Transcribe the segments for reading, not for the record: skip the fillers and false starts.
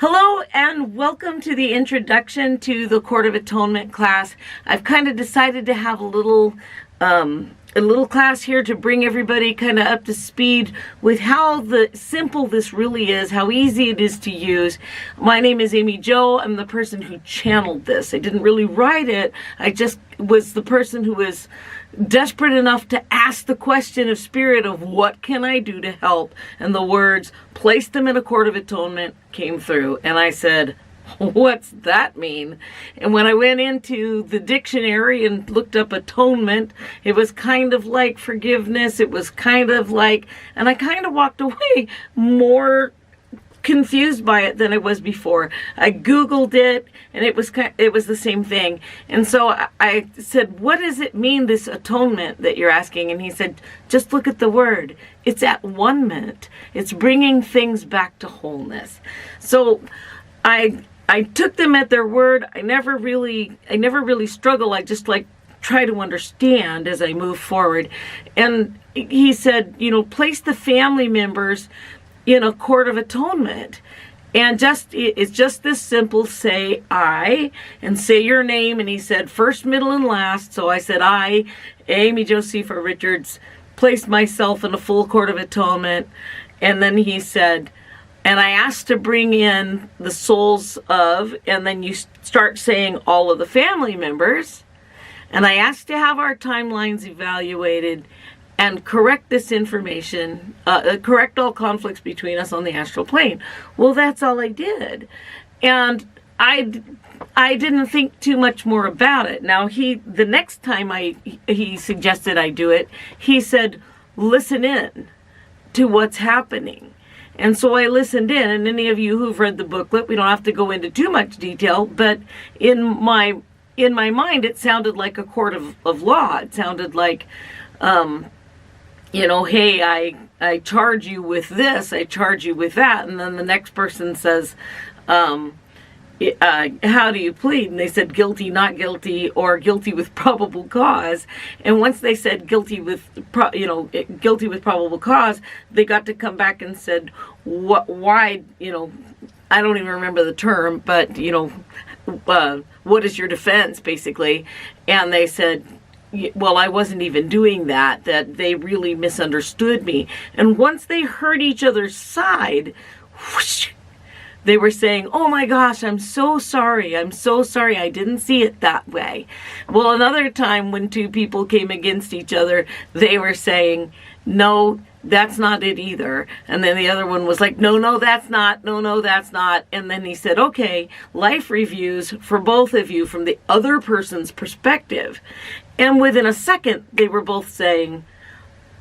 Hello and welcome to the introduction to the Court of Atonement class. I've kind of decided to have a little class here to bring everybody kind of up to speed with how simple this really is, how easy it is to use. My name is Amy Jo. I'm the person who channeled this. I didn't really write it. I just was the person who was desperate enough to ask the question of Spirit of what can I do to help? And the words, place them in a Court of Atonement, came through. And I said, what's that mean? And when I went into the dictionary and looked up atonement, it was kind of like forgiveness. It was kind of like, and I kind of walked away more confused by it than I was before. I Googled it and it was the same thing. And so I said, what does it mean, this atonement that you're asking? And he said, just look at the word. It's at one minute. It's bringing things back to wholeness. So I took them at their word. I never really struggle. I just try to understand as I move forward. And he said, place the family members in a Court of Atonement. And it's just this simple, say I, and say your name. And he said first, middle, and last. So I said, I, Amy Josepha Richards, placed myself in a full Court of Atonement. And then he said, and I asked to bring in the souls of, and then you start saying all of the family members. And I asked to have our timelines evaluated and correct this information, correct all conflicts between us on the astral plane. Well, that's all I did. And I didn't think too much more about it. Now, the next time he suggested I do it, he said, listen in to what's happening. And so I listened in, and any of you who've read the booklet, we don't have to go into too much detail, but in my mind, it sounded like a court of law. It sounded like, hey, I charge you with this, I charge you with that. And then the next person says, how do you plead? And they said guilty, not guilty, or guilty with probable cause. And once they said guilty with probable cause, they got to come back and said, why, I don't even remember the term, but, what is your defense, basically? And they said, well, I wasn't even doing that they really misunderstood me. And once they heard each other's side, whoosh, they were saying, oh my gosh, I'm so sorry, I didn't see it that way. Well, another time when two people came against each other, they were saying, no, that's not it either. And then the other one was like, no, that's not, no, that's not. And then he said, okay, life reviews for both of you from the other person's perspective. And within a second, they were both saying,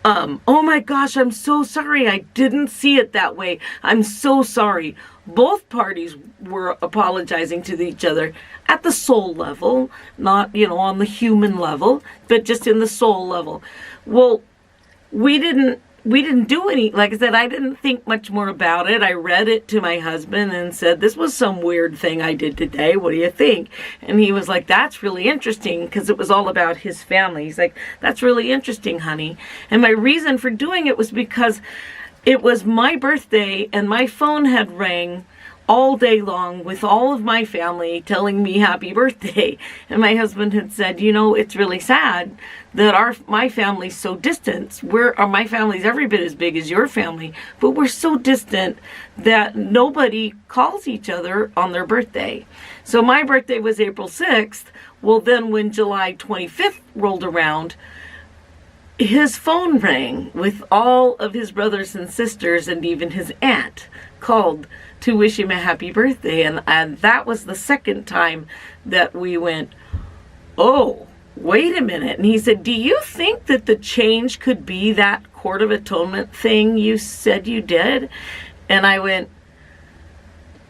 oh my gosh, I'm so sorry, I didn't see it that way. I'm so sorry. Both parties were apologizing to each other at the soul level, not, on the human level, but just in the soul level. Well, we didn't do any, like I said, I didn't think much more about it. I read it to my husband and said, this was some weird thing I did today. What do you think? And he was like, that's really interesting, because it was all about his family. He's like, that's really interesting, honey. And my reason for doing it was because it was my birthday and my phone had rang all day long with all of my family telling me happy birthday. And my husband had said, it's really sad that my family's so distant. My family's every bit as big as your family, but we're so distant that nobody calls each other on their birthday. So my birthday was April 6th. Well, then when July 25th rolled around, his phone rang with all of his brothers and sisters, and even his aunt called to wish him a happy birthday. And that was the second time that we went, oh, wait a minute. And he said, do you think that the change could be that Court of Atonement thing you said you did? And I went,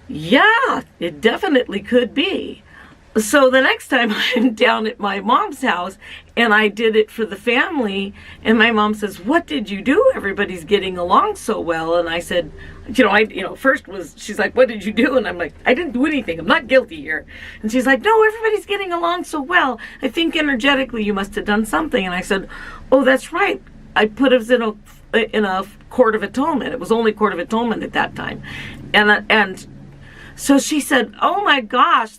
yeah, it definitely could be. So the next time I'm down at my mom's house and I did it for the family, and my mom says, what did you do? Everybody's getting along so well. And I said, first she's like, what did you do? And I'm like, I didn't do anything. I'm not guilty here. And she's like, no, everybody's getting along so well. I think energetically you must have done something. And I said, oh, that's right. I put us in a Court of Atonement. It was only Court of Atonement at that time. And So she said, oh my gosh,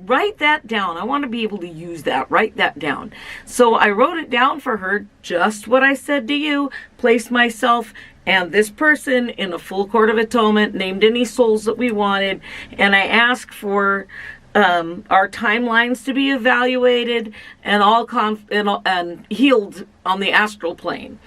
write that down. I want to be able to use that. Write that down. So I wrote it down for her, just what I said to you, placed myself and this person in a full Court of Atonement, named any souls that we wanted, and I asked for our timelines to be evaluated and and healed on the astral plane.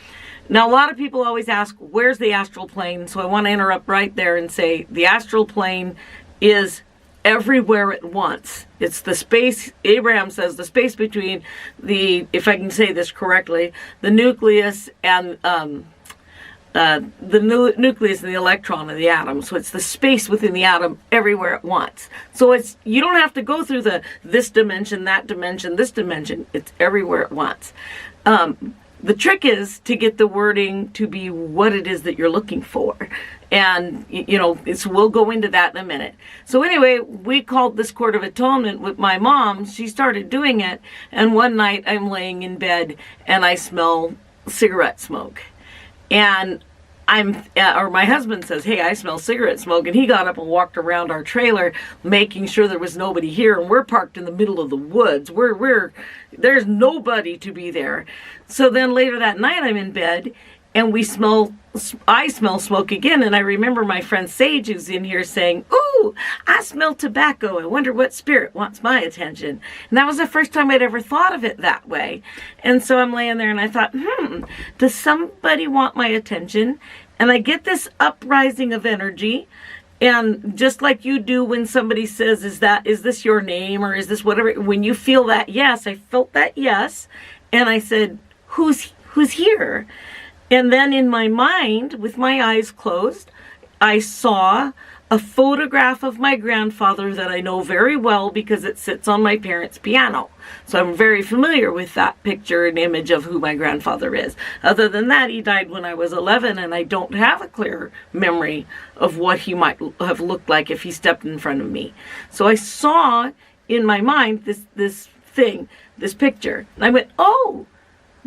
Now, a lot of people always ask, where's the astral plane? So I want to interrupt right there and say the astral plane is everywhere at once. It's the space, Abraham says, the space between the, if I can say this correctly, the nucleus and nucleus and the electron of the atom. So it's the space within the atom everywhere at once. So it's, you don't have to go through this dimension, that dimension, this dimension. It's everywhere at once. The trick is to get the wording to be what it is that you're looking for. And, we'll go into that in a minute. So anyway, we called this Court of Atonement with my mom. She started doing it. And one night I'm laying in bed and I smell cigarette smoke. And my husband says, hey, I smell cigarette smoke. And he got up and walked around our trailer, making sure there was nobody here. And we're parked in the middle of the woods. There's nobody to be there. So then later that night I'm in bed and I smell smoke again. And I remember my friend Sage, who's in here, saying, ooh, I smell tobacco. I wonder what spirit wants my attention. And that was the first time I'd ever thought of it that way. And so I'm laying there and I thought, does somebody want my attention? And I get this uprising of energy. And just like you do when somebody says, is this your name, or is this whatever? When you feel that yes, I felt that yes. And I said, who's here? And then in my mind, with my eyes closed, I saw a photograph of my grandfather that I know very well because it sits on my parents' piano. So I'm very familiar with that picture and image of who my grandfather is. Other than that, he died when I was 11, and I don't have a clear memory of what he might have looked like if he stepped in front of me. So I saw in my mind this picture. And I went, oh,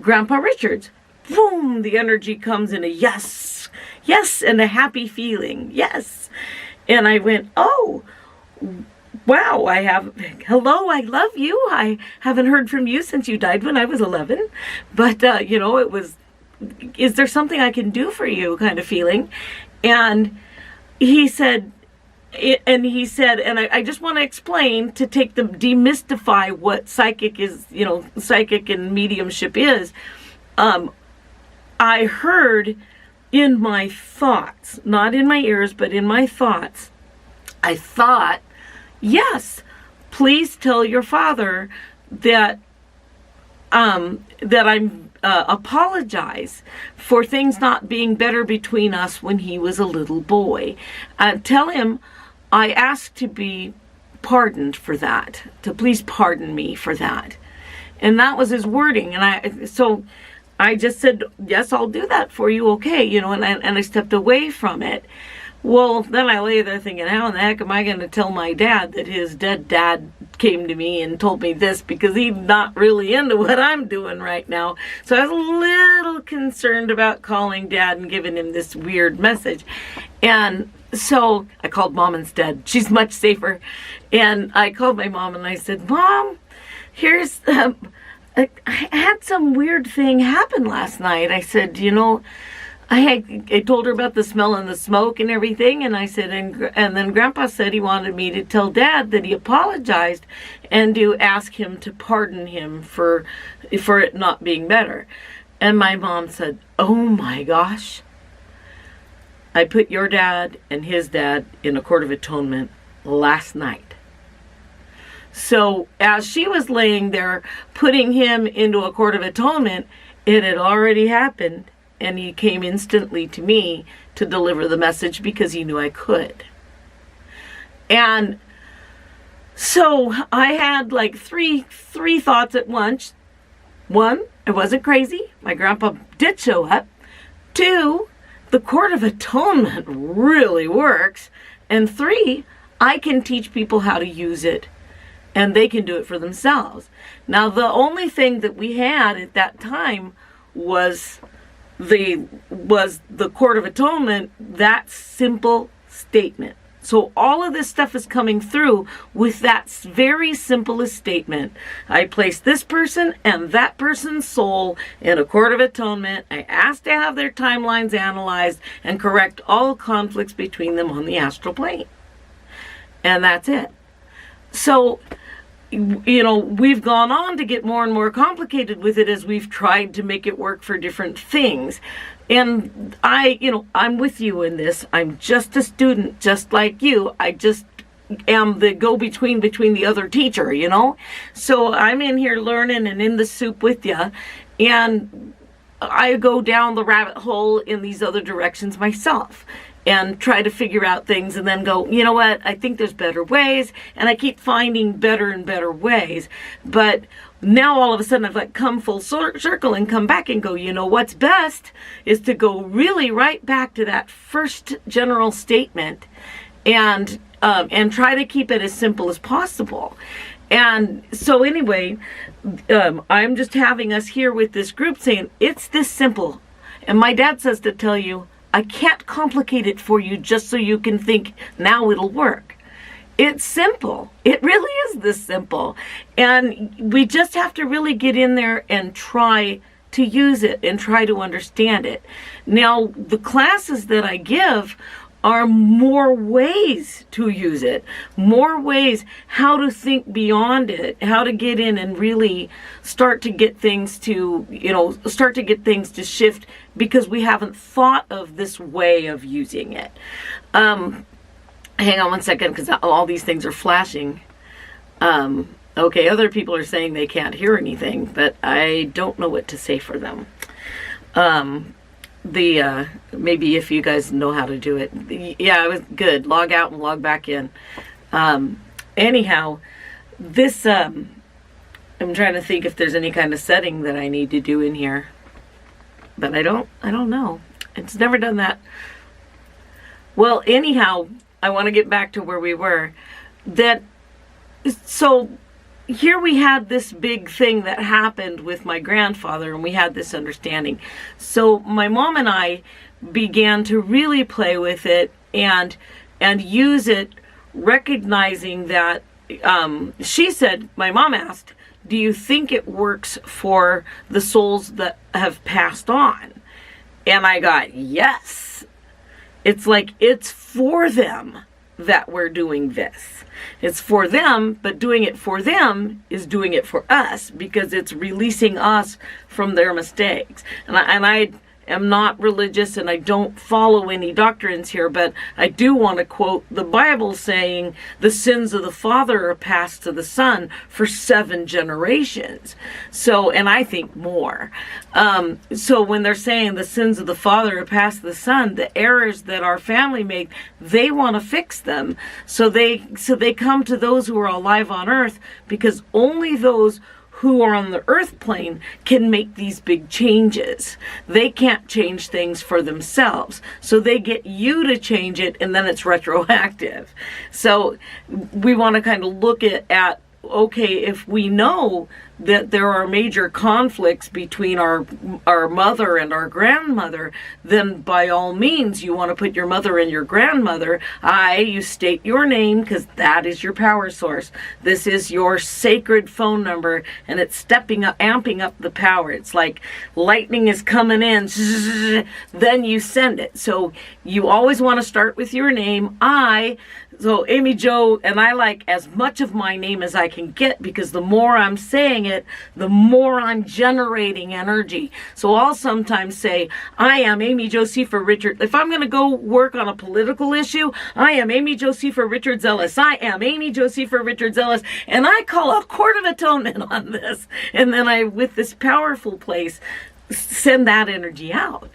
Grandpa Richards. Boom, the energy comes in a yes, and a happy feeling, yes. And I went, oh, wow, hello, I love you. I haven't heard from you since you died when I was 11. But, it was, is there something I can do for you kind of feeling? And he said, and I just want to explain, to demystify what psychic is, psychic and mediumship is. I heard in my thoughts, not in my ears, but in my thoughts, I thought, yes, please tell your father that I'm apologize for things not being better between us when he was a little boy. Tell him I asked to be pardoned for that, to please pardon me for that. And that was his wording. And so I just said, yes, I'll do that for you, okay, and I stepped away from it. Well, then I lay there thinking, how in the heck am I going to tell my dad that his dead dad came to me and told me this, because he's not really into what I'm doing right now. So I was a little concerned about calling Dad and giving him this weird message. And so I called Mom instead. She's much safer. And I called my mom and I said, Mom, here's... I had some weird thing happen last night. I said, I told her about the smell and the smoke and everything, and I said, and then Grandpa said he wanted me to tell Dad that he apologized and to ask him to pardon him for it not being better. And my mom said, oh my gosh, I put your dad and his dad in a Court of Atonement last night. So as she was laying there putting him into a Court of Atonement, it had already happened, and he came instantly to me to deliver the message because he knew I could. And so I had like three thoughts at once. One, I wasn't crazy. My grandpa did show up. Two, the Court of Atonement really works. And three, I can teach people how to use it, and they can do it for themselves. Now, the only thing that we had at that time was the Court of Atonement, that simple statement. So all of this stuff is coming through with that very simplest statement. I place this person and that person's soul in a court of atonement. I ask to have their timelines analyzed and correct all conflicts between them on the astral plane. And that's it. So, we've gone on to get more and more complicated with it as we've tried to make it work for different things. And I'm with you in this. I'm just a student, just like you. I just am the go-between between the other teacher, So I'm in here learning and in the soup with you. And I go down the rabbit hole in these other directions myself and try to figure out things and then go, you know what, I think there's better ways. And I keep finding better and better ways. But now all of a sudden I've come full circle and come back and go, what's best is to go really right back to that first general statement and try to keep it as simple as possible. And so anyway, I'm just having us here with this group saying, it's this simple. And my dad says to tell you, I can't complicate it for you just so you can think now it'll work. It's simple. It really is this simple. And we just have to really get in there and try to use it and try to understand it. Now, the classes that I give are more ways to use it, more ways how to think beyond it, how to get in and really start to get things to, shift because we haven't thought of this way of using it. Hang on one second because all these things are flashing. Okay, other people are saying they can't hear anything, but I don't know what to say for them. Maybe if you guys know how to do it. Yeah, it was good. Log out and log back in. Anyhow, this, I'm trying to think if there's any kind of setting that I need to do in here. But I don't know. It's never done that. Well, anyhow, I want to get back to where we were. So here we had this big thing that happened with my grandfather, and we had this understanding. So my mom and I began to really play with it and use it, recognizing that she said, my mom asked, do you think it works for the souls that have passed on? And I got, yes. It's it's for them that we're doing this. It's for them, but doing it for them is doing it for us because it's releasing us from their mistakes. And I am not religious and I don't follow any doctrines here, but I do want to quote the Bible saying the sins of the father are passed to the son for 7 generations. So, and I think more. So when they're saying the sins of the father are passed to the son, the errors that our family made, they want to fix them. So they come to those who are alive on earth because only those who are on the earth plane can make these big changes. They can't change things for themselves. So they get you to change it and then it's retroactive. So we want to kind of look at okay, if we know that there are major conflicts between our mother and our grandmother, then by all means you want to put your mother and your grandmother. You state your name because that is your power source. This is your sacred phone number and it's stepping up, amping up the power. It's like lightning is coming in, then you send it. So you always want to start with your name. So Amy Jo, and I like as much of my name as I can get because the more I'm saying it, the more I'm generating energy. So I'll sometimes say, I am Amy Josepha Richard. If I'm going to go work on a political issue, I am Amy Josepha Richard Zealous. I am Amy Josepha Richard Zealous. And I call a Court of Atonement on this. And then I, with this powerful place, send that energy out.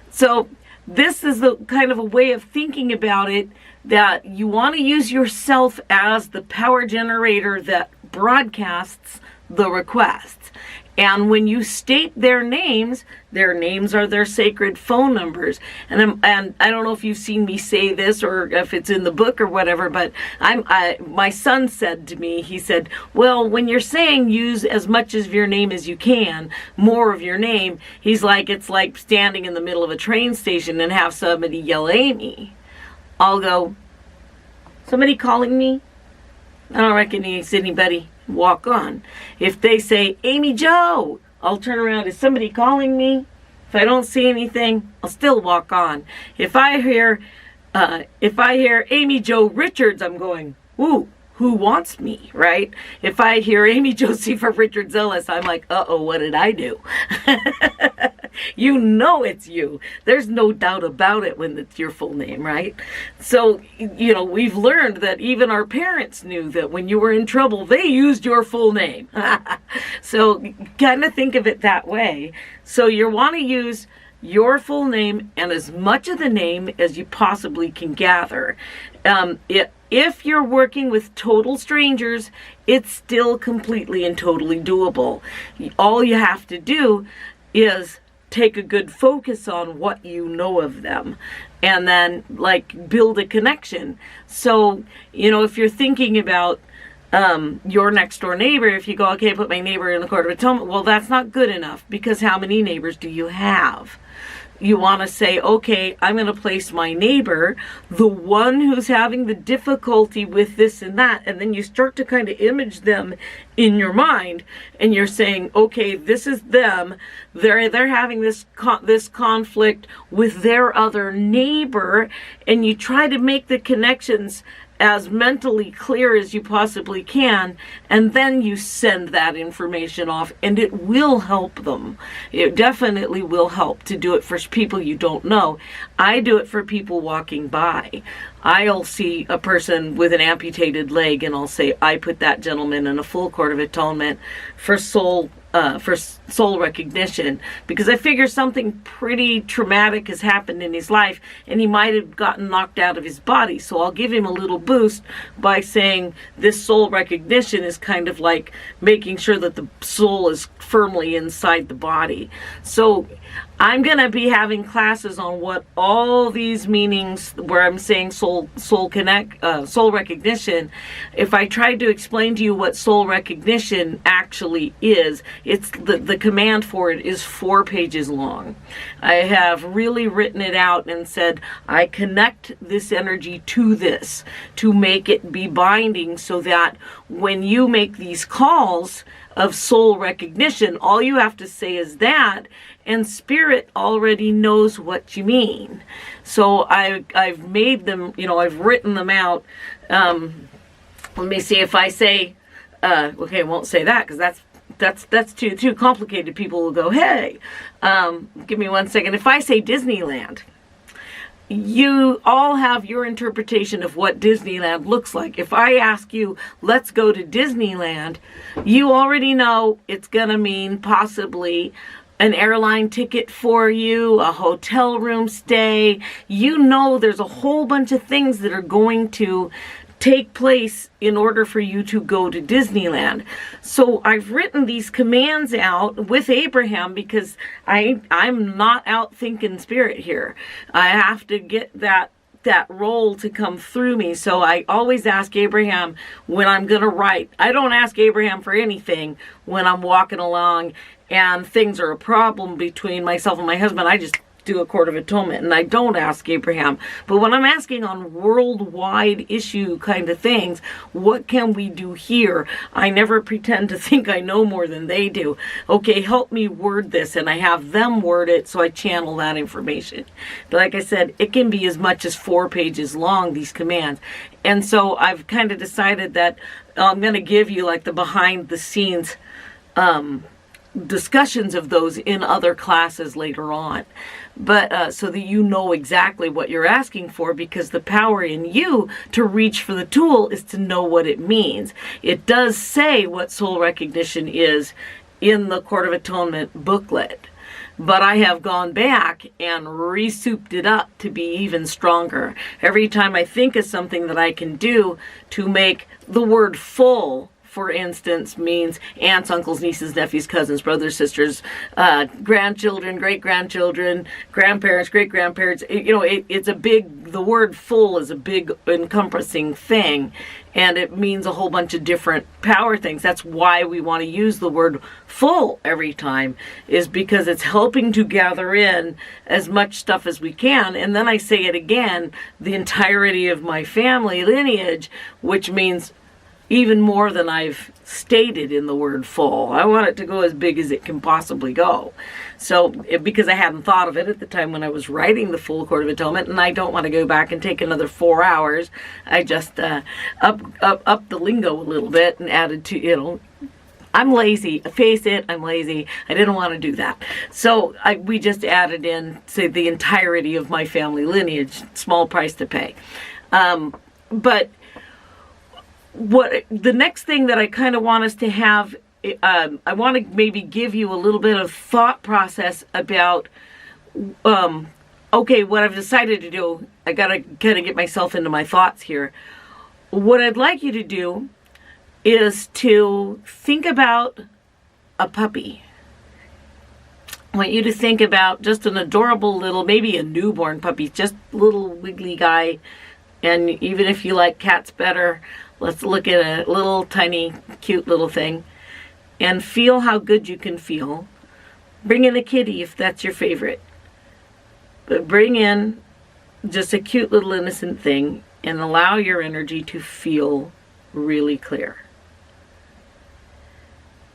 So this is the kind of a way of thinking about it, that you want to use yourself as the power generator that broadcasts the requests. And when you state their names are their sacred phone numbers. And I don't know if you've seen me say this or if it's in the book or whatever, but my son said to me, he said, well, when you're saying use as much of your name as you can, more of your name, he's like, it's like standing in the middle of a train station and have somebody yell Amy. I'll go, Somebody calling me? I don't recognize anybody. Walk on. If they say, Amy Jo, I'll turn around. Is somebody calling me? If I don't see anything, I'll still walk on. If I hear Amy Jo Richards, I'm going, ooh, who wants me, right? If I hear Amy Josepha Richards Ellis, I'm like, uh-oh, what did I do? You know it's you. There's no doubt about it when it's your full name, right? So, we've learned that even our parents knew that when you were in trouble, they used your full name. So kind of think of it that way. So you want to use your full name and as much of the name as you possibly can gather. If you're working with total strangers, it's still completely and totally doable. All you have to do is take a good focus on what you know of them and then build a connection. So, if you're thinking about your next door neighbor, if you go, okay, put my neighbor in the Court of Atonement, well, that's not good enough, because how many neighbors do you have? You want to say, okay, I'm going to place my neighbor, the one who's having the difficulty with this and that, and then you start to kind of image them in your mind, and you're saying, okay, this is them. They're having this conflict with their other neighbor, and you try to make the connections as mentally clear as you possibly can, and then you send that information off, and it will help them. It definitely will help to do it for people you don't know. I do it for people walking by. I'll see a person with an amputated leg, and I'll say, I put that gentleman in a full Court of Atonement for soul recognition, because I figure something pretty traumatic has happened in his life and he might have gotten knocked out of his body. So I'll give him a little boost by saying this soul recognition is kind of like making sure that the soul is firmly inside the body. So I'm going to be having classes on what all these meanings, where I'm saying soul recognition. If I tried to explain to you what soul recognition actually is, it's the command for it is 4 pages long. I have really written it out and said, I connect this energy to this to make it be binding, so that when you make these calls of soul recognition, all you have to say is that, and spirit already knows what you mean. So I've made them, I've written them out. Let me see if I say, okay, I won't say that, because that's too complicated. People will go, hey, give me 1 second. If I say Disneyland, you all have your interpretation of what Disneyland looks like. If I ask you, let's go to Disneyland, you already know it's going to mean possibly an airline ticket for you, a hotel room stay. There's a whole bunch of things that are going to take place in order for you to go to Disneyland. So I've written these commands out with Abraham, because I'm not out thinking spirit here. I have to get that role to come through me. So I always ask Abraham when I'm going to write. I don't ask Abraham for anything when I'm walking along and things are a problem between myself and my husband. I just do a Court of Atonement, and I don't ask Abraham. But when I'm asking on worldwide issue kind of things, what can we do here? I never pretend to think I know more than they do. Okay, help me word this, and I have them word it, so I channel that information. But like I said, it can be as much as 4 pages long, these commands. And so I've kind of decided that I'm going to give you the behind the scenes discussions of those in other classes later on, but so that you know exactly what you're asking for, because the power in you to reach for the tool is to know what it means. It does say what soul recognition is in the Court of Atonement booklet, but I have gone back and re-souped it up to be even stronger. Every time I think of something that I can do to make the word full for instance, means aunts, uncles, nieces, nephews, cousins, brothers, sisters, grandchildren, great-grandchildren, grandparents, great-grandparents. It's a big, the word full is a big encompassing thing, and it means a whole bunch of different power things. That's why we want to use the word full every time, is because it's helping to gather in as much stuff as we can. And then I say it again, the entirety of my family lineage, which means even more than I've stated in the word full. I want it to go as big as it can possibly go. So, because I hadn't thought of it at the time when I was writing the full Court of Atonement, and I don't want to go back and take another 4 hours, I just up the lingo a little bit and added to, I'm lazy. Face it, I'm lazy. I didn't want to do that. So we just added in, say, the entirety of my family lineage. Small price to pay. But what the next thing that I kind of want us to have, I want to maybe give you a little bit of thought process about, okay, what I've decided to do. I got to kind of get myself into my thoughts here. What I'd like you to do is to think about a puppy. I want you to think about just an adorable little, maybe a newborn puppy, just little wiggly guy. And even if you like cats better, let's look at a little tiny cute little thing and feel how good you can feel. Bring in a kitty if that's your favorite. But bring in just a cute little innocent thing and allow your energy to feel really clear.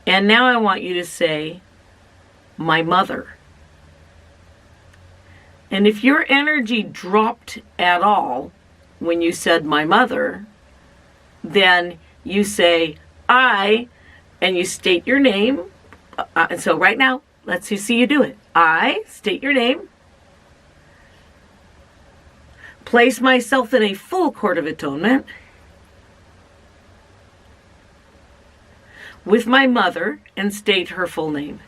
And now I want you to say, my mother. And if your energy dropped at all when you said my mother, then you say, I, and you state your name. And so right now, let's see you do it. I, state your name. Place myself in a full Court of Atonement with my mother, and state her full name.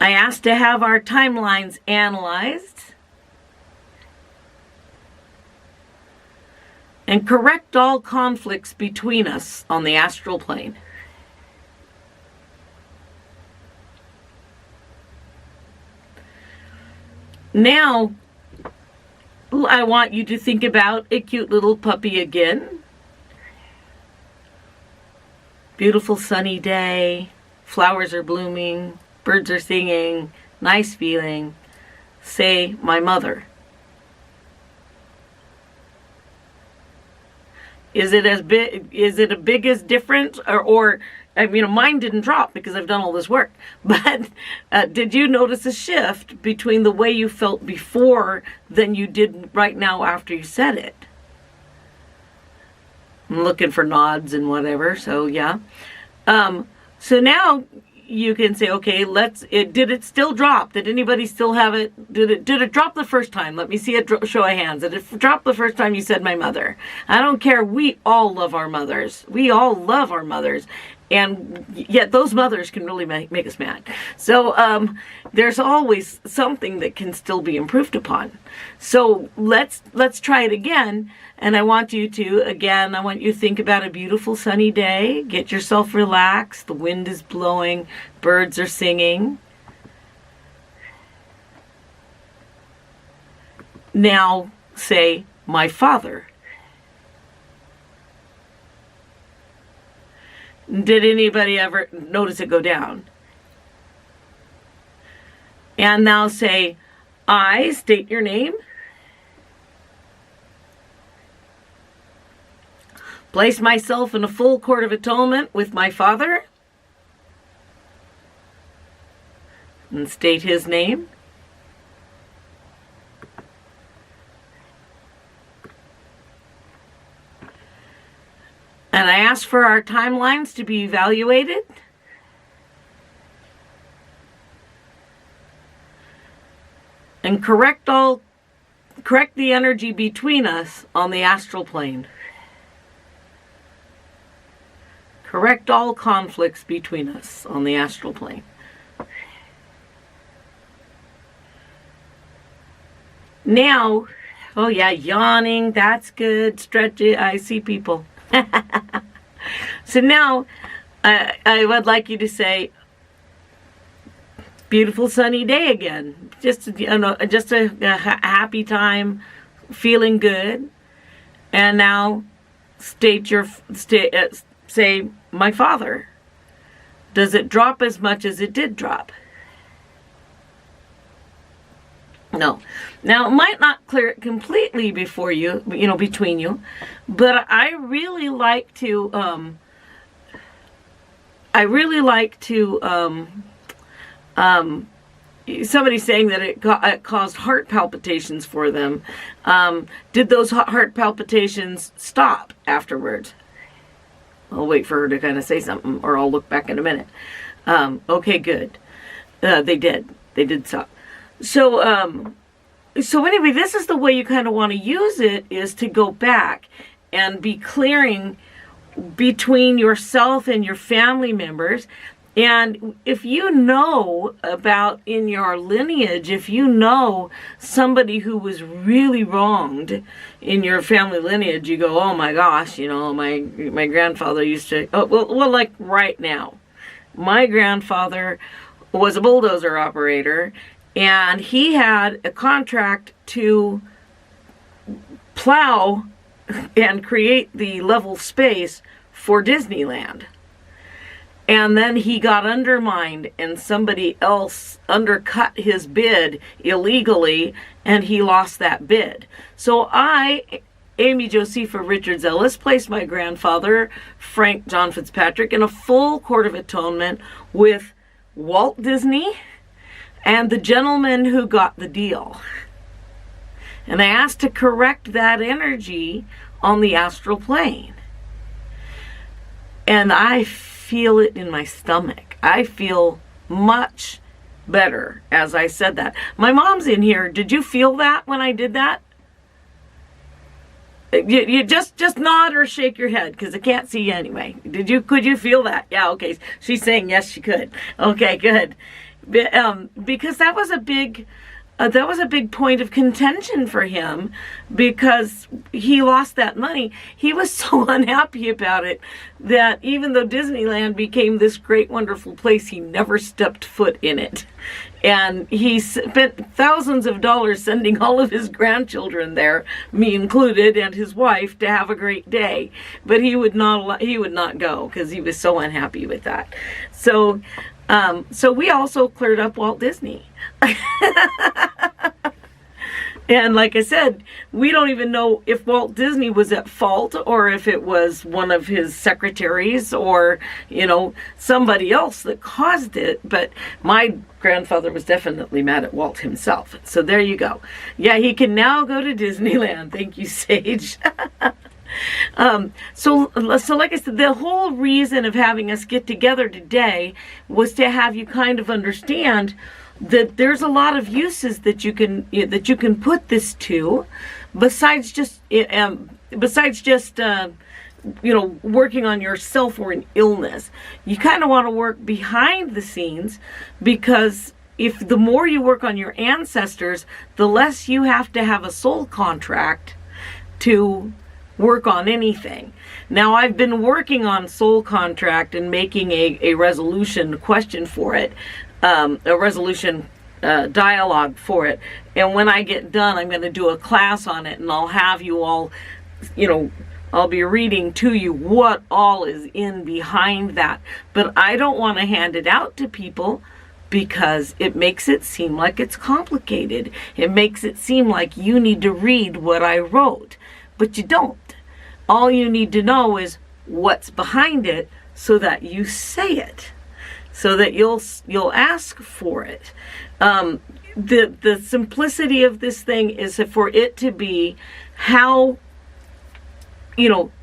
I asked to have our timelines analyzed and correct all conflicts between us on the astral plane. Now, I want you to think about a cute little puppy again. Beautiful sunny day, flowers are blooming, birds are singing, nice feeling. Say, my mother. Is it as big? Is it a biggest difference, or mine didn't drop because I've done all this work. But did you notice a shift between the way you felt before than you did right now after you said it? I'm looking for nods and whatever. So yeah. So now you can say, okay, did it still drop? Did anybody still have it? Did it drop the first time? Let me see a show of hands. Did it drop the first time you said my mother? I don't care. We all love our mothers. We all love our mothers. And yet those mothers can really make us mad. So there's always something that can still be improved upon. So let's try it again. And I want you to think about a beautiful sunny day. Get yourself relaxed. The wind is blowing. Birds are singing. Now say, my father. Did anybody ever notice it go down? And now say, I, state your name. Place myself in a full Court of Atonement with my father. And state his name. And I ask for our timelines to be evaluated. And correct the energy between us on the astral plane. Correct all conflicts between us on the astral plane. Now, Oh yeah, yawning. That's good. Stretch it. I see people. So now, I would like you to say, "Beautiful sunny day again." Just just a happy time, feeling good. And now, say, "My father." Does it drop as much as it did drop? No. Now, it might not clear it completely before you, between you, but I really like to, somebody's saying that it caused heart palpitations for them. Did those heart palpitations stop afterwards? I'll wait for her to kind of say something, or I'll look back in a minute. Okay, good. They did. They did stop. So anyway, this is the way you kind of want to use it, is to go back and be clearing between yourself and your family members. And if you know about in your lineage, if you know somebody who was really wronged in your family lineage, you go, oh my gosh, my grandfather used to, well, like right now, my grandfather was a bulldozer operator, and he had a contract to plow and create the level space for Disneyland. And then he got undermined, and somebody else undercut his bid illegally, and he lost that bid. So I, Amy Josepha Richards Ellis, placed my grandfather, Frank John Fitzpatrick, in a full Court of Atonement with Walt Disney and the gentleman who got the deal. And I asked to correct that energy on the astral plane. And I feel it in my stomach. I feel much better as I said that. My mom's in here. Did you feel that when I did that? You just nod or shake your head, because I can't see you anyway. Could you feel that? Yeah, okay. She's saying yes, she could. Okay, good. Because that was a big point of contention for him, because he lost that money. He was so unhappy about it that even though Disneyland became this great, wonderful place, he never stepped foot in it. And he spent thousands of dollars sending all of his grandchildren there, me included, and his wife, to have a great day. But he would not go, because he was so unhappy with that. So we also cleared up Walt Disney. And like I said, we don't even know if Walt Disney was at fault, or if it was one of his secretaries, or, somebody else that caused it. But my grandfather was definitely mad at Walt himself. So there you go. Yeah, he can now go to Disneyland. Thank you, Sage. So like I said, the whole reason of having us get together today was to have you kind of understand that there's a lot of uses that you can put this to, besides just working on yourself or an illness. You kind of want to work behind the scenes, because if the more you work on your ancestors, the less you have to have a soul contract to work on anything. Now, I've been working on soul contract and making a resolution question for it, a resolution dialogue for it. And when I get done, I'm going to do a class on it, and I'll have you all, I'll be reading to you what all is in behind that. But I don't want to hand it out to people, because it makes it seem like it's complicated. It makes it seem like you need to read what I wrote, but you don't. All you need to know is what's behind it, so that you say it, so that you'll ask for it. The simplicity of this thing is for it to be how,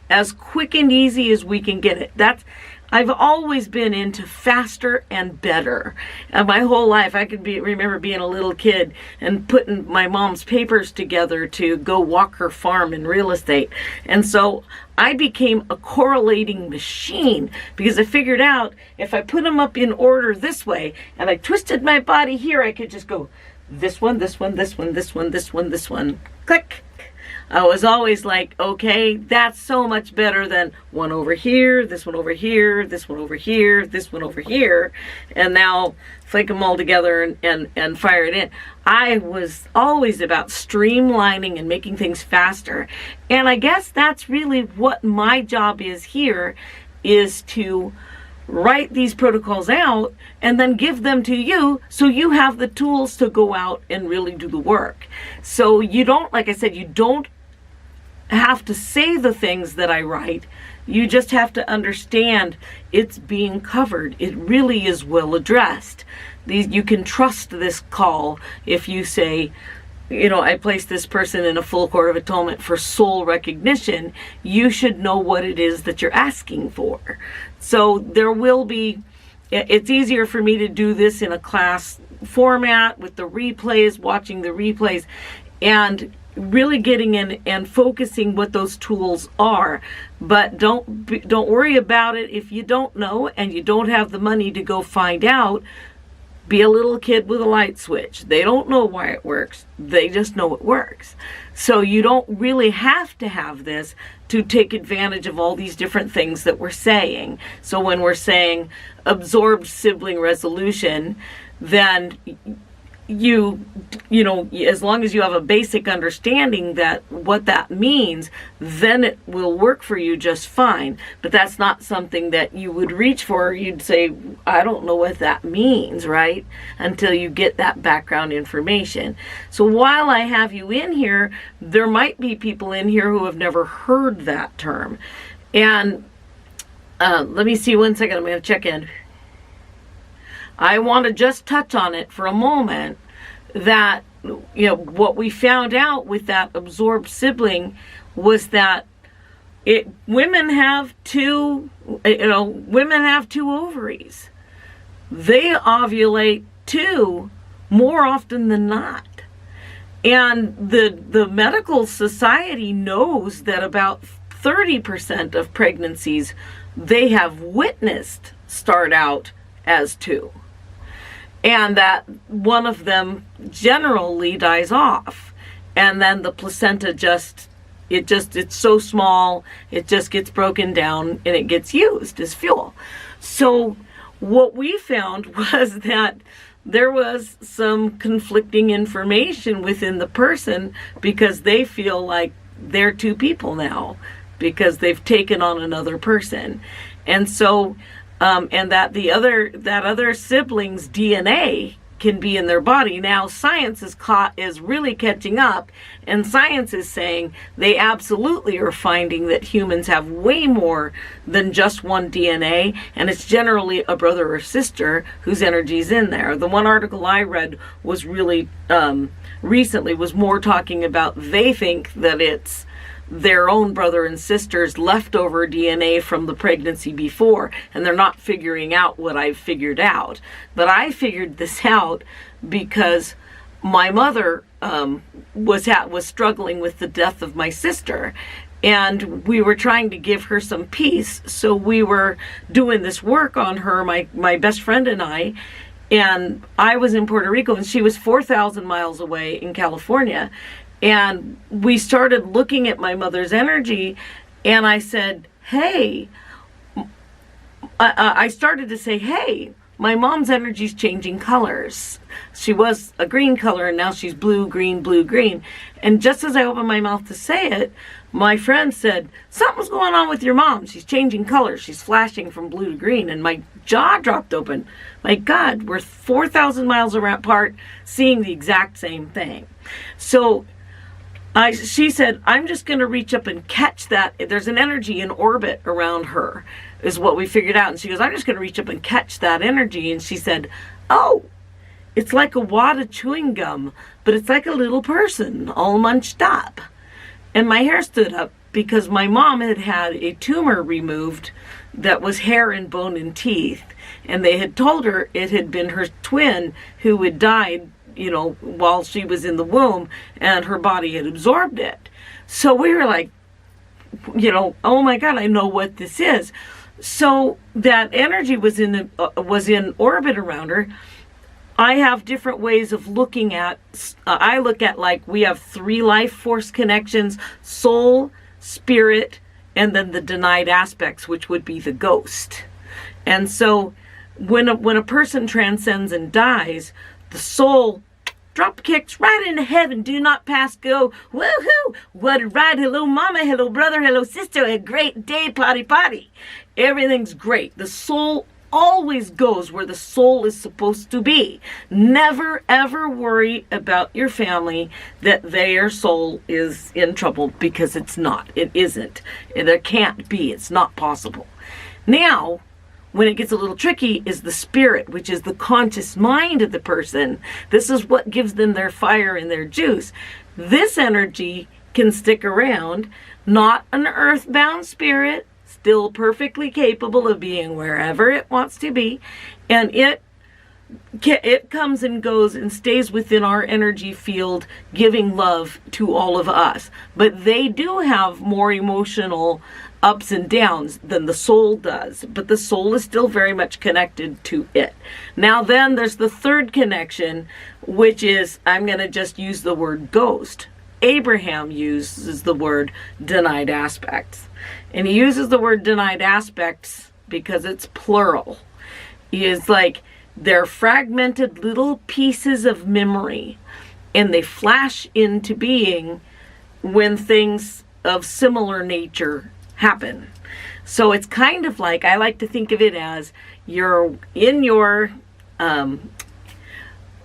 as quick and easy as we can get it. I've always been into faster and better. And my whole life, I could remember being a little kid and putting my mom's papers together to go walk her farm in real estate. And so I became a correlating machine, because I figured out if I put them up in order this way, and I twisted my body here, I could just go this one, this one, this one, this one, this one, this one, click, I was always like, okay, that's so much better than one over here, this one over here, this one over here, this one over here, and now flake them all together and fire it in. I was always about streamlining and making things faster. And I guess that's really what my job is here, is to write these protocols out and then give them to you so you have the tools to go out and really do the work. So you don't, like I said, you don't have to say the things that I write. You just have to understand it's being covered. It really is well addressed. You can trust this call if you say, I place this person in a full Court of Atonement for soul recognition. You should know what it is that you're asking for. So there will be, it's easier for me to do this in a class format with the replays, watching the replays, and really getting in and focusing what those tools are. But don't worry about it if you don't know and you don't have the money to go find out. Be a little kid with a light switch. They don't know why it works. They just know it works. So you don't really have to have this to take advantage of all these different things that we're saying. So when we're saying absorbed sibling resolution, then as long as you have a basic understanding that what that means, then it will work for you just fine. But that's not something that you would reach for. You'd say, I don't know what that means, right? Until you get that background information. So while I have you in here, there might be people in here who have never heard that term. And let me see one second. I'm going to check in. I want to just touch on it for a moment, that, what we found out with that absorbed sibling was that women have two ovaries. They ovulate two more often than not. And the medical society knows that about 30% of pregnancies they have witnessed start out as two. And that one of them generally dies off. And then the placenta it's so small, it just gets broken down and it gets used as fuel. So what we found was that there was some conflicting information within the person, because they feel like they're two people now because they've taken on another person. And so and that other sibling's DNA can be in their body. Now science is really catching up, and science is saying they absolutely are finding that humans have way more than just one DNA, and it's generally a brother or sister whose energy's in there. The one article I read was really recently was more talking about, they think that it's their own brother and sister's leftover DNA from the pregnancy before, and they're not figuring out what I've figured out. But I figured this out because my mother was struggling with the death of my sister, and we were trying to give her some peace. So we were doing this work on her, my best friend and I was in Puerto Rico and she was 4,000 miles away in California. And we started looking at my mother's energy, and I said, hey, I started to say, hey, my mom's energy's changing colors. She was a green color, and now she's blue, green, blue, green. And just as I opened my mouth to say it, my friend said, something's going on with your mom. She's changing colors. She's flashing from blue to green. And my jaw dropped open. My God, we're 4,000 miles apart, seeing the exact same thing. So she said, I'm just going to reach up and catch that. There's an energy in orbit around her, is what we figured out. And she goes, I'm just going to reach up and catch that energy. And she said, oh, it's like a wad of chewing gum, but it's like a little person all munched up. And my hair stood up, because my mom had had a tumor removed that was hair and bone and teeth. And they had told her it had been her twin who had died, while she was in the womb, and her body had absorbed it. So we were like, oh my God, I know what this is. So that energy was in orbit around her. I have different ways of looking at, I look at like we have 3 life force connections: soul, spirit, and then the denied aspects, which would be the ghost. And so when a person transcends and dies, the soul drop kicks right into heaven, do not pass go. Woohoo! What a ride. Hello mama, hello brother, hello sister, a great day, potty. Everything's great. The soul always goes where the soul is supposed to be. Never ever worry about your family that their soul is in trouble, because it's not. It isn't. There can't be. It's not possible. Now, when it gets a little tricky is the spirit, which is the conscious mind of the person. This is what gives them their fire and their juice. This energy can stick around, not an earthbound spirit, still perfectly capable of being wherever it wants to be, and it comes and goes and stays within our energy field, giving love to all of us. But they do have more emotional ups and downs than the soul does, but the soul is still very much connected to it. Now then, there's the third connection, which is, I'm going to just use the word ghost. Abraham uses the word denied aspects. And he uses the word denied aspects because it's plural. He is like, they're fragmented little pieces of memory, and they flash into being when things of similar nature happen. So it's kind of like, I like to think of it as you're in your,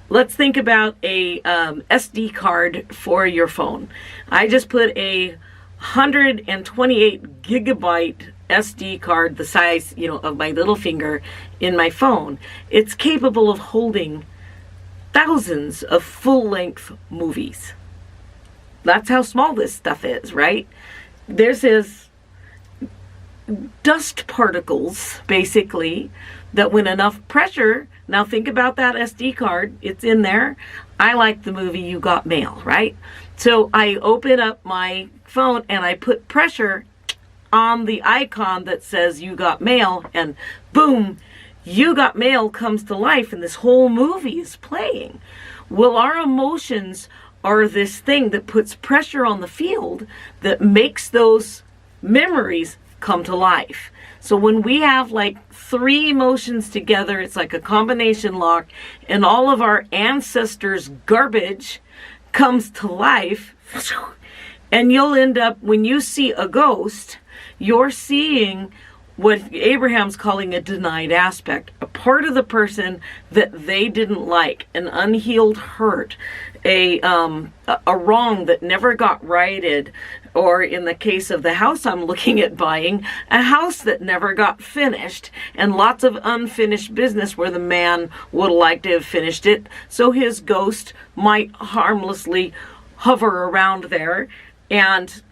let's think about a SD card for your phone. I just put a 128 gigabyte SD card, the size, of my little finger, in my phone. It's capable of holding thousands of full-length movies. That's how small this stuff is, right? There's this dust particles, basically, that when enough pressure, now think about that SD card, it's in there. I like the movie You Got Mail, right? So I open up my phone and I put pressure on the icon that says You Got Mail, and boom, You Got Mail comes to life, and this whole movie is playing. Well, our emotions are this thing that puts pressure on the field that makes those memories come to life. So when we have like 3 emotions together, it's like a combination lock, and all of our ancestors' garbage comes to life, and you'll end up, when you see a ghost, you're seeing what Abraham's calling a denied aspect, a part of the person that they didn't like, an unhealed hurt, a wrong that never got righted, or in the case of the house I'm looking at buying, a house that never got finished, and lots of unfinished business where the man would like to have finished it, so his ghost might harmlessly hover around there and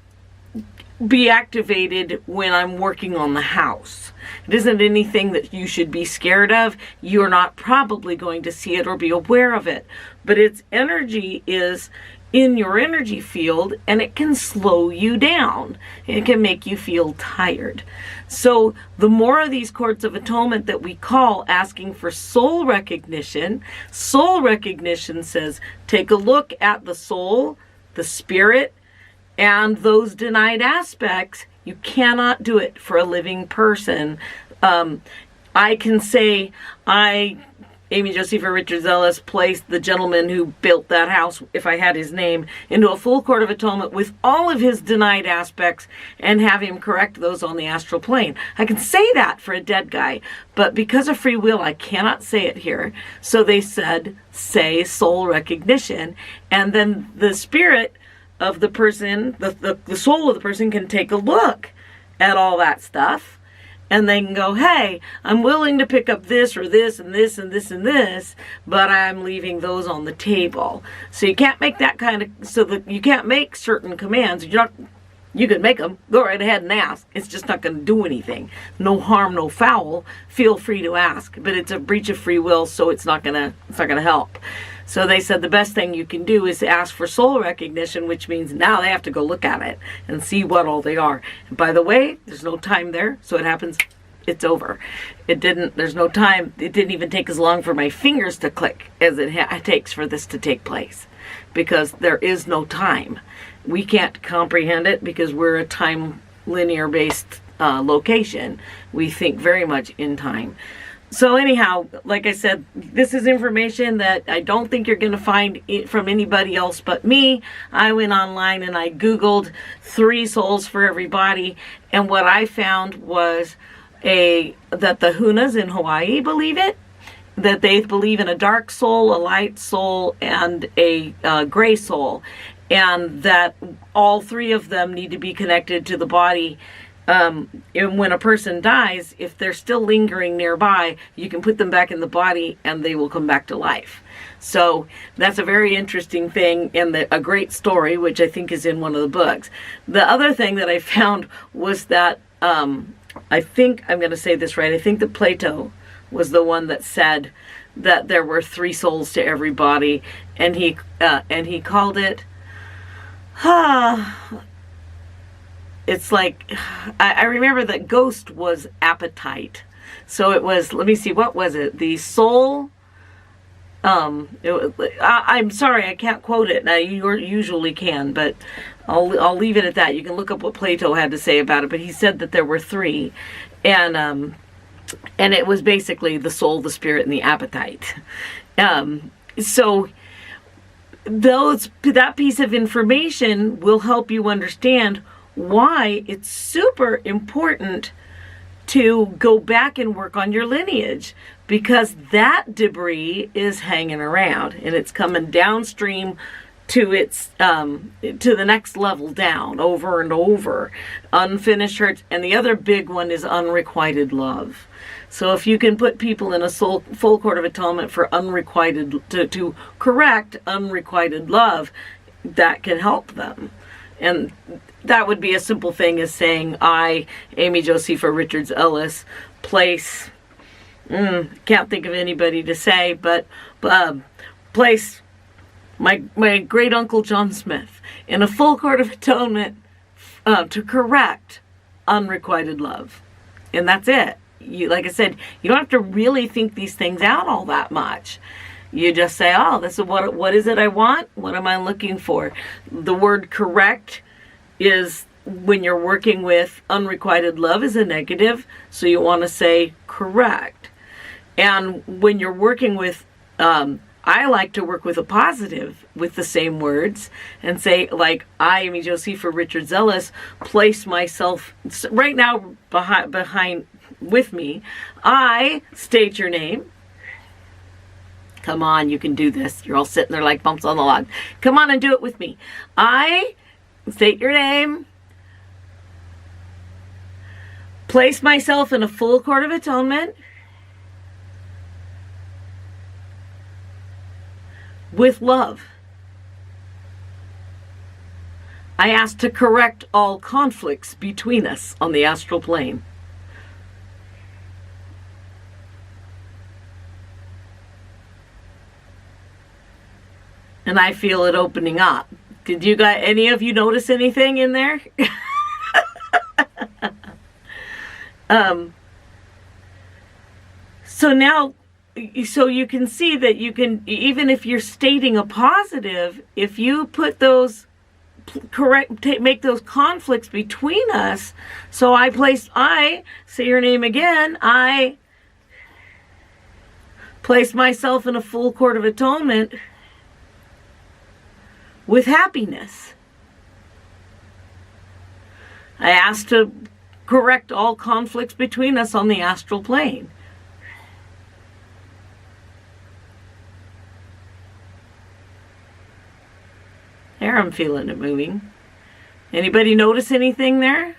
be activated when I'm working on the house. It isn't anything that you should be scared of. You're not probably going to see it or be aware of it, but its energy is in your energy field, and it can slow you down. It can make you feel tired. So the more of these courts of atonement that we call asking for soul recognition says, take a look at the soul, the spirit, and those denied aspects. You cannot do it for a living person. I can say, Amy Josefa Richards Ellis, placed the gentleman who built that house, if I had his name, into a full court of atonement with all of his denied aspects and have him correct those on the astral plane. I can say that for a dead guy, but because of free will, I cannot say it here. So they said, say soul recognition, and then the spirit of the person, the soul of the person, can take a look at all that stuff, and they can go, hey, I'm willing to pick up this or this and this and this and this, but I'm leaving those on the table. So you can't make that kind of, so that you can't make certain commands. You can make them, go right ahead and ask. It's just not going to do anything. No harm, no foul. Feel free to ask, but it's a breach of free will, so it's not going to help. So they said the best thing you can do is ask for soul recognition, which means now they have to go look at it and see what all they are. And by the way, there's no time there, so it happens it's over. There's no time. It didn't even take as long for my fingers to click as it takes for this to take place, because there is no time. We can't comprehend it because we're a time linear based location. We think very much in time. So anyhow, like I said, this is information that I don't think you're going to find it from anybody else but me. I went online and I Googled 3 souls for every body, and what I found was that the Hunas in Hawaii believe it, that they believe in a dark soul, a light soul, and a gray soul, and that all 3 of them need to be connected to the body. And when a person dies, if they're still lingering nearby, you can put them back in the body and they will come back to life. So that's a very interesting thing and a great story, which I think is in one of the books. The other thing that I found was that, I think, I'm going to say this right, I think that Plato was the one that said that there were 3 souls to every body, and he called it, it's like, I remember that ghost was appetite. So it was, let me see, what was it? The soul, I'm sorry, I can't quote it. Now, you usually can, but I'll leave it at that. You can look up what Plato had to say about it, but he said that there were 3. And it was basically the soul, the spirit, and the appetite. So that piece of information will help you understand why it's super important to go back and work on your lineage, because that debris is hanging around and it's coming downstream to its to the next level down over and over. Unfinished hurts, and the other big one is unrequited love. So if you can put people in a full court of atonement for unrequited, to correct unrequited love, that can help them. And that would be a simple thing as saying, I, Amy Josepha Richards Ellis, place, can't think of anybody to say, but place my great uncle John Smith in a full court of atonement to correct unrequited love. And that's it. Like I said, you don't have to really think these things out all that much. You just say, oh, this is what is it I want? What am I looking for? The word correct is, when you're working with unrequited love, is a negative. So you want to say correct. And when you're working with, I like to work with a positive with the same words and say, like, I, Amy Josepha Richards Ellis, place myself right now behind with me. I state your name. Come on, you can do this. You're all sitting there like bumps on the log. Come on and do it with me. I state your name. Place myself in a full court of atonement with love. I ask to correct all conflicts between us on the astral plane. And I feel it opening up. Did you guys, any of you notice anything in there? So now, so you can see that you can, even if you're stating a positive, if you put those make those conflicts between us. So I say your name again, I place myself in a full court of atonement with happiness. I ask to correct all conflicts between us on the astral plane. There, I'm feeling it moving. Anybody notice anything there?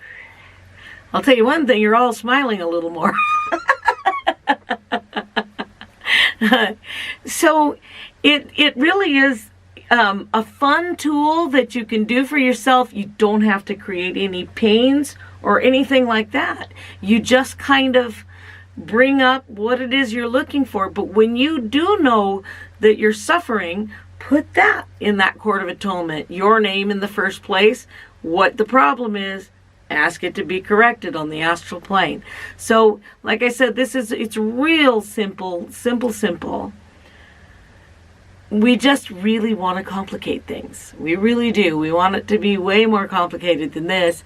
I'll tell you one thing, you're all smiling a little more. So it really is a fun tool that you can do for yourself. You don't have to create any pains or anything like that. You just kind of bring up what it is you're looking for. But when you do know that you're suffering, put that in that court of atonement. Your name in the first place, what the problem is, ask it to be corrected on the astral plane. So, like I said, it's real simple. We just really want to complicate things. We really do. We want it to be way more complicated than this.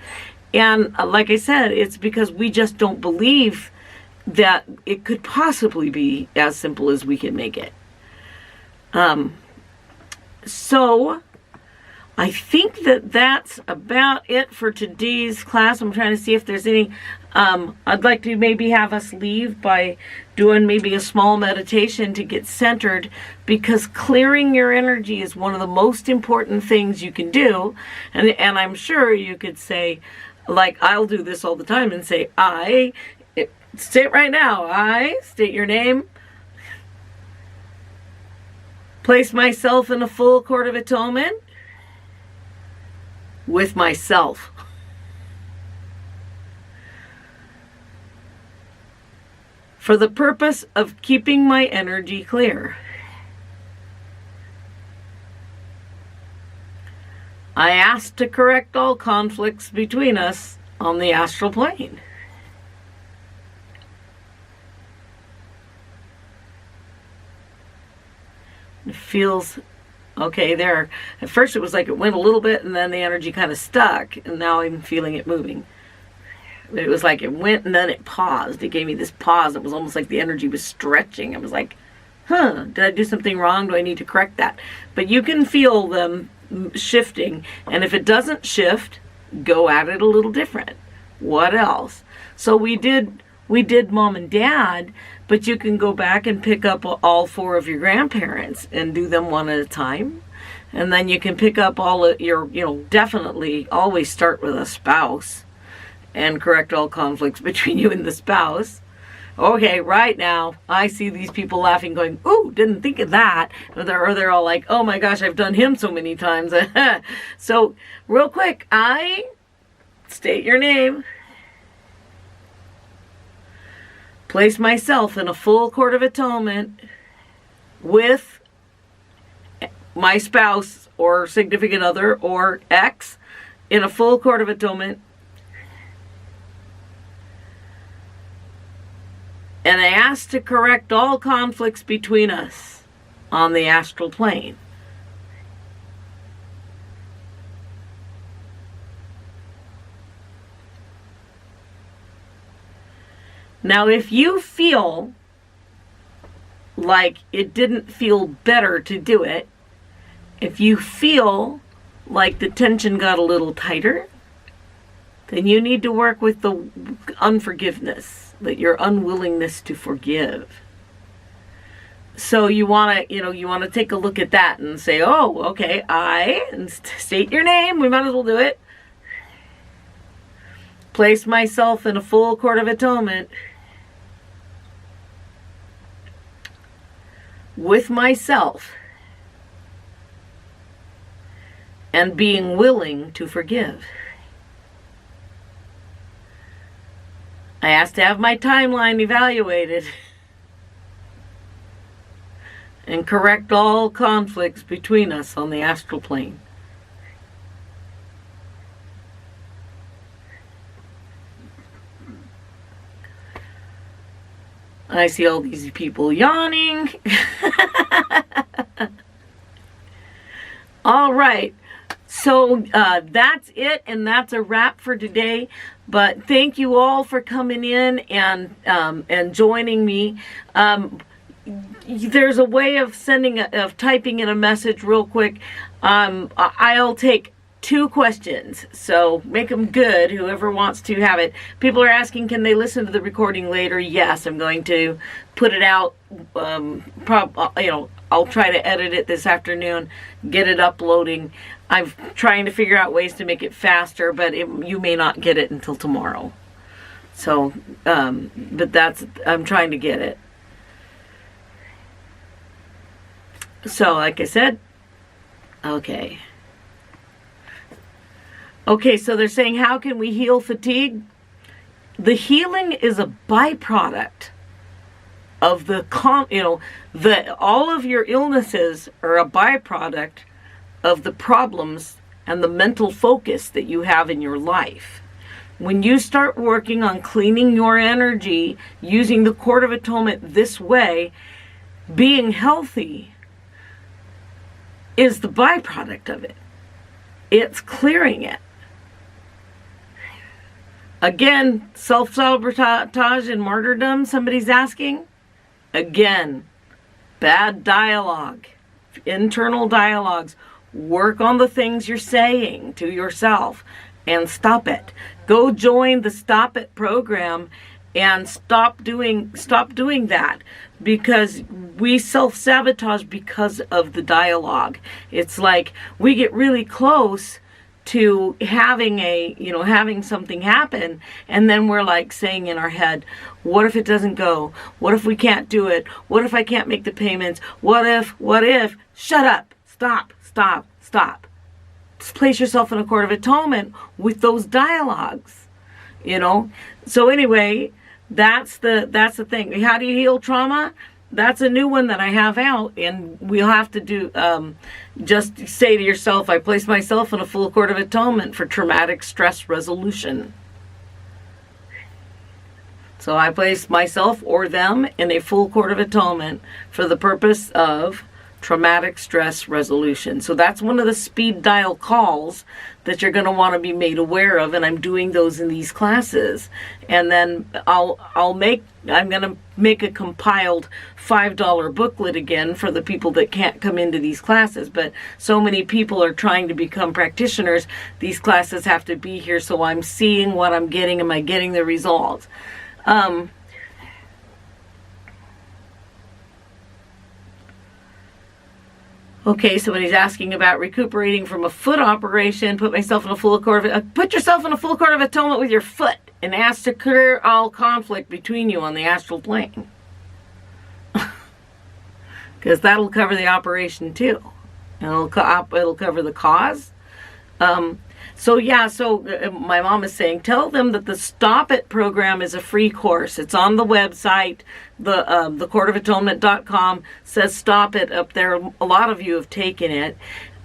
And like I said, it's because we just don't believe that it could possibly be as simple as we can make it. So I think that's about it for today's class. I'm trying to see if there's any, I'd like to maybe have us leave by doing maybe a small meditation to get centered, because clearing your energy is one of the most important things you can do. And I'm sure you could say, like I'll do this all the time and say, say it right now. I state your name. Place myself in a full Court of Atonement with myself. For the purpose of keeping my energy clear. I ask to correct all conflicts between us on the astral plane. It feels okay there. At first it was like it went a little bit and then the energy kind of stuck, and now I'm feeling it moving. It was like it went and then it paused. It gave me this pause. It was almost like the energy was stretching. I was like, did I do something wrong? Do I need to correct that? But you can feel them shifting, and if it doesn't shift, go at it a little different. What else? So we did mom and dad, but you can go back and pick up all 4 of your grandparents and do them one at a time. And then you can pick up all of your, definitely always start with a spouse and correct all conflicts between you and the spouse. Okay, right now, I see these people laughing going, ooh, didn't think of that. Or they're all like, oh my gosh, I've done him so many times. So, real quick, I state your name. Place myself in a full Court of Atonement with my spouse or significant other or ex in a full Court of Atonement. And I ask to correct all conflicts between us on the astral plane. Now, if you feel like it didn't feel better to do it, if you feel like the tension got a little tighter, then you need to work with the unforgiveness, that your unwillingness to forgive. So you want to take a look at that and say, oh, okay, and state your name. We might as well do it. Place myself in a full Court of Atonement with myself and being willing to forgive. I asked to have my timeline evaluated and correct all conflicts between us on the astral plane. I see all these people yawning. All right. So that's it, and that's a wrap for today. But thank you all for coming in and joining me. There's a way of typing in a message real quick. I'll take 2 questions, so make them good, whoever wants to have it. People are asking, can they listen to the recording later? Yes, I'm going to put it out. I'll try to edit it this afternoon, get it uploading. I'm trying to figure out ways to make it faster, but you may not get it until tomorrow. So, but I'm trying to get it. So, like I said, okay. Okay, so they're saying, how can we heal fatigue? The healing is a byproduct of all of your illnesses are a byproduct of the problems and the mental focus that you have in your life. When you start working on cleaning your energy using the Court of Atonement this way, being healthy is the byproduct of it. It's clearing it. Again, self-sabotage and martyrdom, somebody's asking. Again, bad dialogue, internal dialogues. Work on the things you're saying to yourself and stop it. Go join the Stop It program and stop doing that, because we self-sabotage because of the dialogue. It's like we get really close to having something happen, and then we're like saying in our head, what if it doesn't go? What if we can't do it? What if I can't make the payments? What if? Shut up. Stop. Just place yourself in a Court of Atonement with those dialogues, So anyway, that's the thing. How do you heal trauma? That's a new one that I have out, and we'll have to do, just say to yourself, I place myself in a full Court of Atonement for traumatic stress resolution. So I place myself or them in a full Court of Atonement for the purpose of traumatic stress resolution. So that's one of the speed dial calls that you're going to want to be made aware of, and I'm doing those in these classes. And then I'm going to make a compiled $5 booklet again for the people that can't come into these classes. But so many people are trying to become practitioners, these classes have to be here, so I'm seeing what I'm getting. Am I getting the results? Okay, somebody's asking about recuperating from a foot operation. Put yourself in a full Court of Atonement with your foot and ask to clear all conflict between you on the astral plane. Because that'll cover the operation too. And it'll cover the cause. So my mom is saying, tell them that the Stop It program is a free course. It's on the website. The courtofatonement.com says Stop It up there. A lot of you have taken it.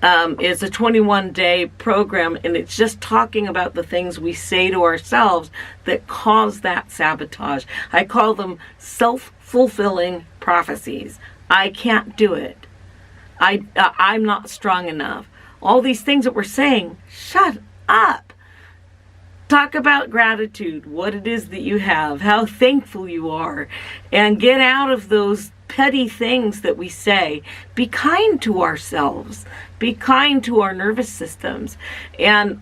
It's a 21-day program, and it's just talking about the things we say to ourselves that cause that sabotage. I call them self-fulfilling prophecies. I can't do it. I'm not strong enough. All these things that we're saying, shut up. Talk about gratitude, what it is that you have, how thankful you are, and get out of those petty things that we say. Be kind to ourselves. Be kind to our nervous systems. And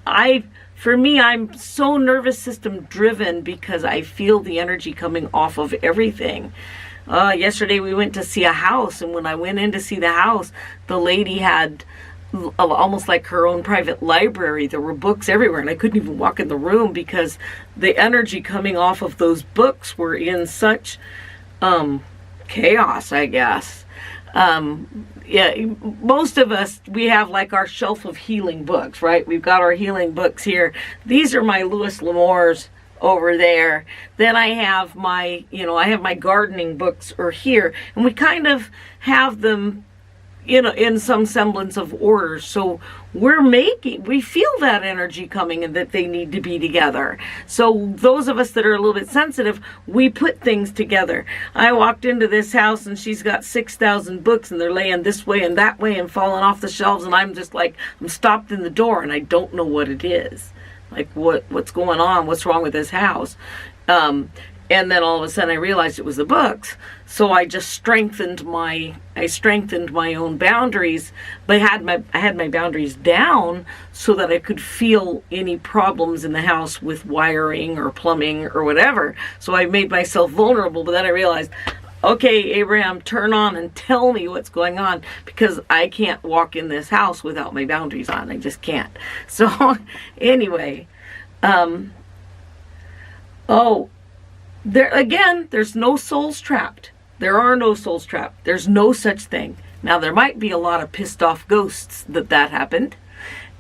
for me, I'm so nervous system driven because I feel the energy coming off of everything. Yesterday we went to see a house, and when I went in to see the house, the lady had almost like her own private library. There were books everywhere, and I couldn't even walk in the room because the energy coming off of those books were in such chaos, I guess. Most of us, we have like our shelf of healing books, right? We've got our healing books here. These are my Louis L'Amour's over there. Then I have my gardening books are here, and we kind of have them in some semblance of order. So we feel that energy coming and that they need to be together. So those of us that are a little bit sensitive, we put things together. I walked into this house and she's got 6,000 books, and they're laying this way and that way and falling off the shelves, and I'm just like, I'm stopped in the door and I don't know what it is. Like, what's going on? What's wrong with this house? And then all of a sudden I realized it was the books. So I just strengthened my own boundaries, but I had my boundaries down so that I could feel any problems in the house with wiring or plumbing or whatever. So I made myself vulnerable, but then I realized, okay, Abraham, turn on and tell me what's going on, because I can't walk in this house without my boundaries on. I just can't. So anyway, there's no souls trapped. There are no souls trapped. There's no such thing. Now, there might be a lot of pissed off ghosts that happened,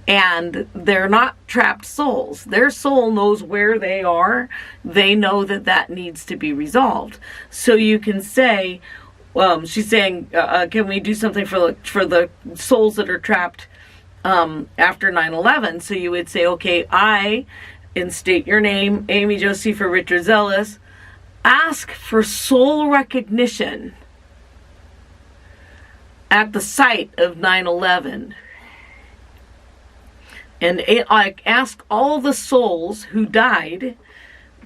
and they're not trapped souls. Their soul knows where they are. They know that needs to be resolved. So you can say, she's saying, can we do something for the souls that are trapped after 9/11? So you would say, okay, and state your name, Amy Josepha Richards Ellis. Ask for soul recognition at the site of 9/11. And ask all the souls who died,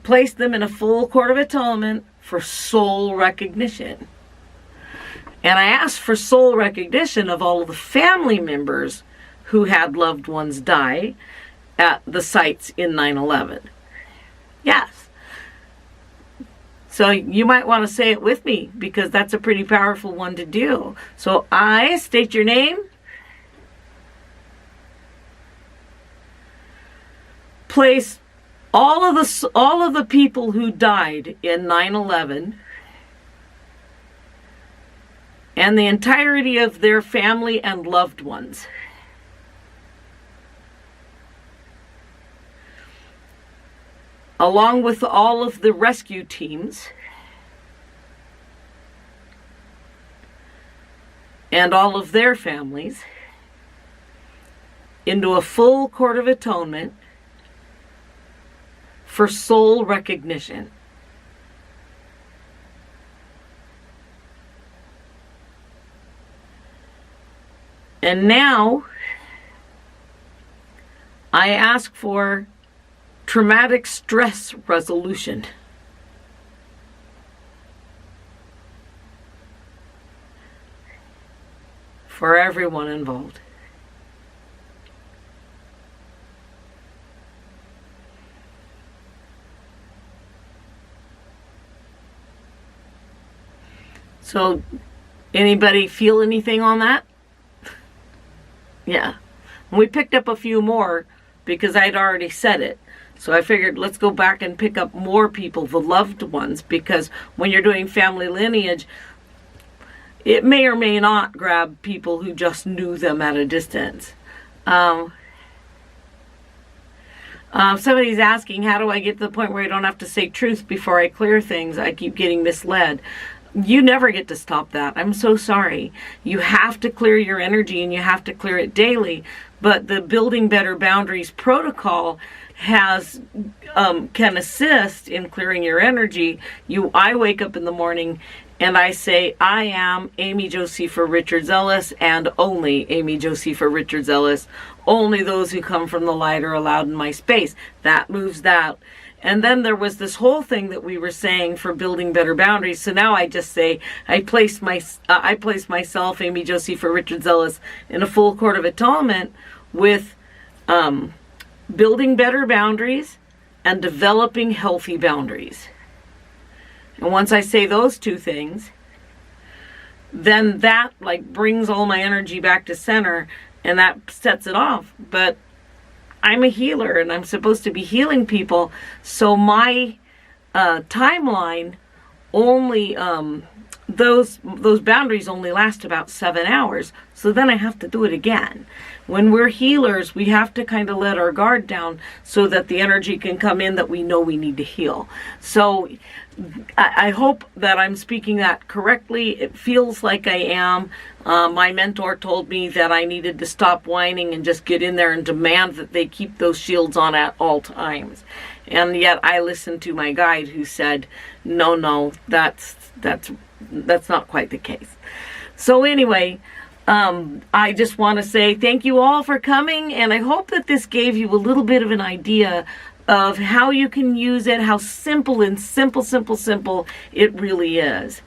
place them in a full Court of Atonement for soul recognition. And I asked for soul recognition of all of the family members who had loved ones die at the sites in 9/11. Yes. So you might want to say it with me, because that's a pretty powerful one to do. So I state your name. Place all of the people who died in 9/11 and the entirety of their family and loved ones. Along with all of the rescue teams and all of their families, into a full Court of Atonement for soul recognition. And now I ask for traumatic stress resolution. For everyone involved. So, anybody feel anything on that? Yeah. We picked up a few more because I'd already said it. So I figured let's go back and pick up more people, the loved ones, because when you're doing family lineage, it may or may not grab people who just knew them at a distance. Somebody's asking, how do I get to the point where I don't have to say truth before I clear things? I keep getting misled. You never get to stop that. I'm so sorry. You have to clear your energy, and you have to clear it daily. But the Building Better Boundaries protocol has can assist in clearing your energy. I wake up in the morning and I say, I am Amy Josepha Richards Ellis, and only Amy Josepha Richards Ellis. Only those who come from the light are allowed in my space. That moves that. And then there was this whole thing that we were saying for building better boundaries. So now I just say, I place myself, Amy Josepha Richards Ellis, in a full Court of Atonement with building better boundaries and developing healthy boundaries. And once I say those two things, then that brings all my energy back to center, and that sets it off. But I'm a healer, and I'm supposed to be healing people, so my timeline only those boundaries only last about 7 hours. So then I have to do it again. When we're healers, we have to kind of let our guard down so that the energy can come in that we know we need to heal. So I hope that I'm speaking that correctly. It feels like I am. My mentor told me that I needed to stop whining and just get in there and demand that they keep those shields on at all times. And yet I listened to my guide, who said, no, that's not quite the case. So anyway, I just want to say thank you all for coming, and I hope that this gave you a little bit of an idea of how you can use it, how simple it really is.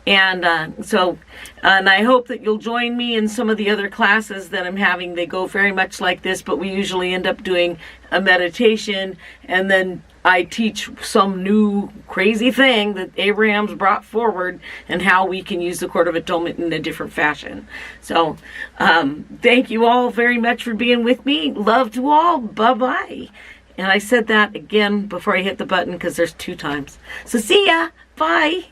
And and I hope that you'll join me in some of the other classes that I'm having. They go very much like this, but we usually end up doing a meditation, and then I teach some new crazy thing that Abraham's brought forward, and how we can use the Court of Atonement in a different fashion. So thank you all very much for being with me. Love to all. Bye-bye. And I said that again before I hit the button because there's 2 times. So see ya. Bye.